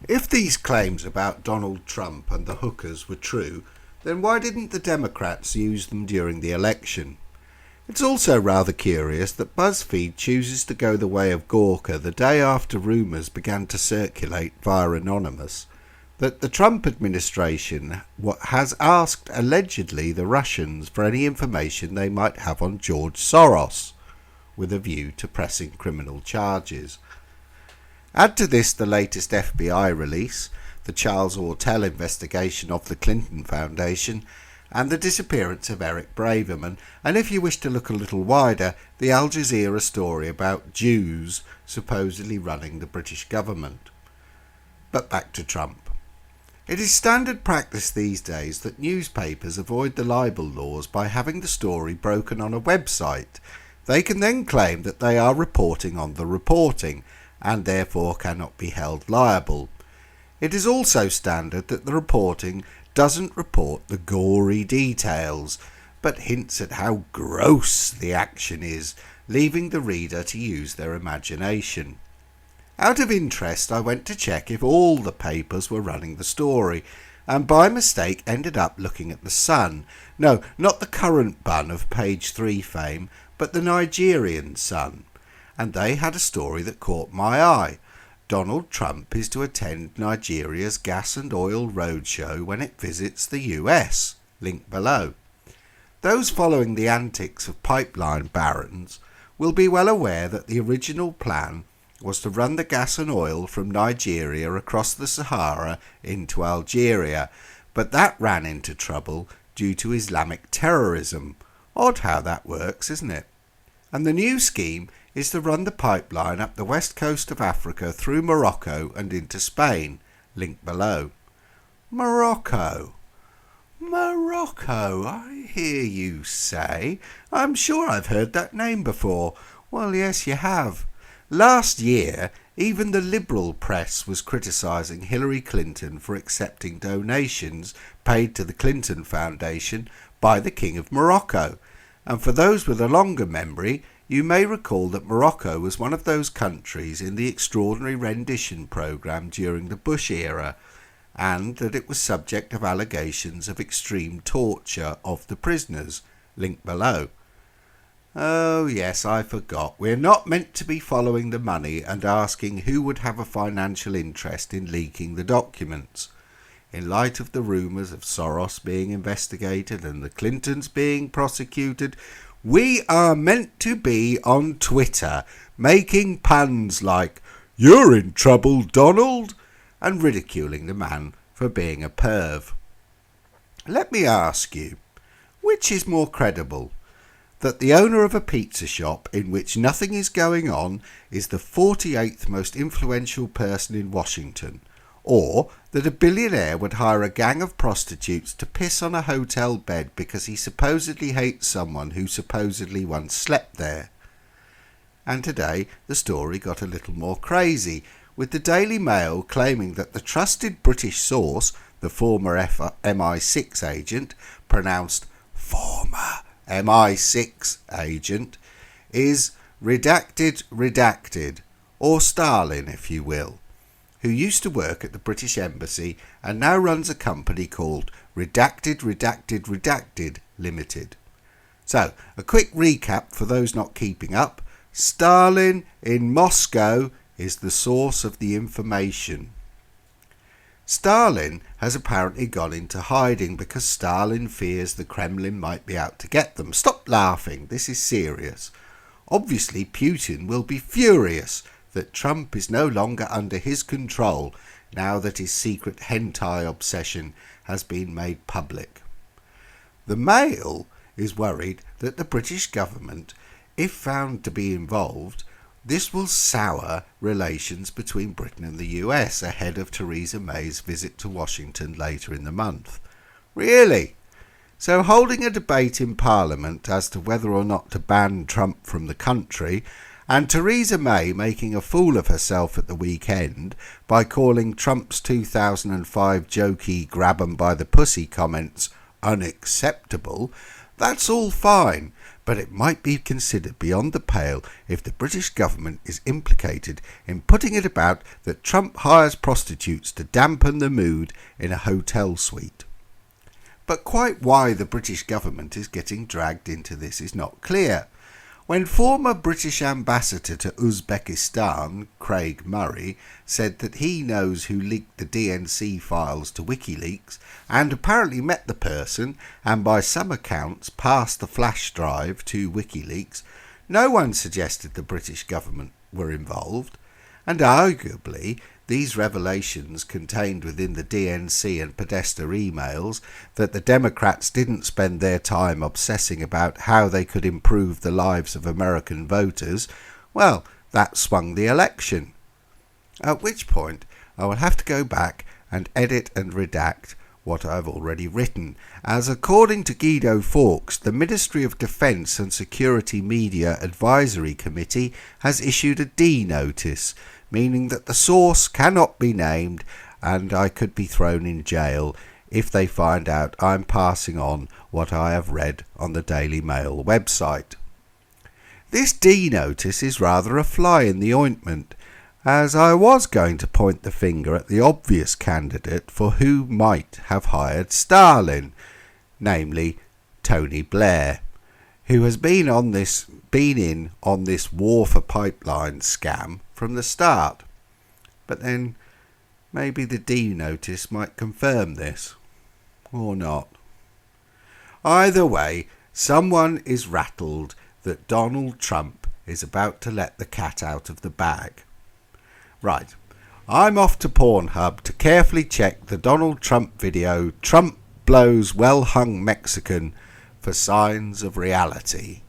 If these claims about Donald Trump and the hookers were true, then why didn't the Democrats use them during the election? It's also rather curious that BuzzFeed chooses to go the way of Gawker the day after rumours began to circulate via Anonymous that the Trump administration has asked allegedly the Russians for any information they might have on George Soros, with a view to pressing criminal charges. Add to this the latest FBI release, the Charles Ortel investigation of the Clinton Foundation, and the disappearance of Eric Braverman, and if you wish to look a little wider, the Al Jazeera story about Jews supposedly running the British government. But back to Trump. It is standard practice these days that newspapers avoid the libel laws by having the story broken on a website. They can then claim that they are reporting on the reporting, and therefore cannot be held liable. It is also standard that the reporting doesn't report the gory details, but hints at how gross the action is, leaving the reader to use their imagination. Out of interest, I went to check if all the papers were running the story, and by mistake ended up looking at the Sun. No, not the current Bun of page 3 fame, but the Nigerian Sun. And they had a story that caught my eye. Donald Trump is to attend Nigeria's gas and oil roadshow when it visits the US. Link below. Those following the antics of pipeline barons will be well aware that the original plan was to run the gas and oil from Nigeria across the Sahara into Algeria, but that ran into trouble due to Islamic terrorism. Odd how that works, isn't it? And the new scheme is to run the pipeline up the west coast of Africa through Morocco and into Spain. Link below. Morocco, I hear you say. I'm sure I've heard that name before. Well, yes, you have. Last year, even the liberal press was criticising Hillary Clinton for accepting donations paid to the Clinton Foundation by the King of Morocco. And for those with a longer memory, you may recall that Morocco was one of those countries in the extraordinary rendition programme during the Bush era, and that it was subject of allegations of extreme torture of the prisoners. Link below. Oh yes, I forgot. We're not meant to be following the money and asking who would have a financial interest in leaking the documents. In light of the rumours of Soros being investigated and the Clintons being prosecuted, we are meant to be on Twitter making puns like, "You're in trouble, Donald," and ridiculing the man for being a perv. Let me ask you, which is more credible? That the owner of a pizza shop in which nothing is going on is the 48th most influential person in Washington, or that a billionaire would hire a gang of prostitutes to piss on a hotel bed because he supposedly hates someone who supposedly once slept there? And today the story got a little more crazy, with the Daily Mail claiming that the trusted British source, the former MI6 agent, pronounced former MI6 agent, is redacted, or Stalin if you will, who used to work at the British Embassy and now runs a company called Redacted Limited. So, a quick recap for those not keeping up. Stalin in Moscow is the source of the information. Stalin has apparently gone into hiding because Stalin fears the Kremlin might be out to get them. Stop laughing, this is serious. Obviously Putin will be furious that Trump is no longer under his control now that his secret hentai obsession has been made public. The Mail is worried that the British government, if found to be involved, this will sour relations between Britain and the US ahead of Theresa May's visit to Washington later in the month. Really? So holding a debate in Parliament as to whether or not to ban Trump from the country, and Theresa May making a fool of herself at the weekend by calling Trump's 2005 jokey grab 'em by the pussy comments unacceptable, that's all fine. but it might be considered beyond the pale if the British government is implicated in putting it about that Trump hires prostitutes to dampen the mood in a hotel suite. But quite why the British government is getting dragged into this is not clear. When former British ambassador to Uzbekistan, Craig Murray, said that he knows who leaked the DNC files to WikiLeaks and apparently met the person and by some accounts passed the flash drive to WikiLeaks, no one suggested the British government were involved, and arguably these revelations contained within the DNC and Podesta emails that the Democrats didn't spend their time obsessing about how they could improve the lives of American voters, well, that swung the election. At which point I will have to go back and edit and redact what I've already written, as according to Guido Fawkes, the Ministry of Defence and Security Media Advisory Committee has issued a D notice, meaning that the source cannot be named and I could be thrown in jail if they find out I'm passing on what I have read on the Daily Mail website. This D notice is rather a fly in the ointment, as I was going to point the finger at the obvious candidate for who might have hired Stalin, namely Tony Blair, who has been in on this war for pipelines scam from the start. But then maybe the D notice might confirm this, or not. Either way, someone is rattled that Donald Trump is about to let the cat out of the bag. Right, I'm off to Pornhub to carefully check the Donald Trump video, Trump blows well-hung Mexican, for signs of reality.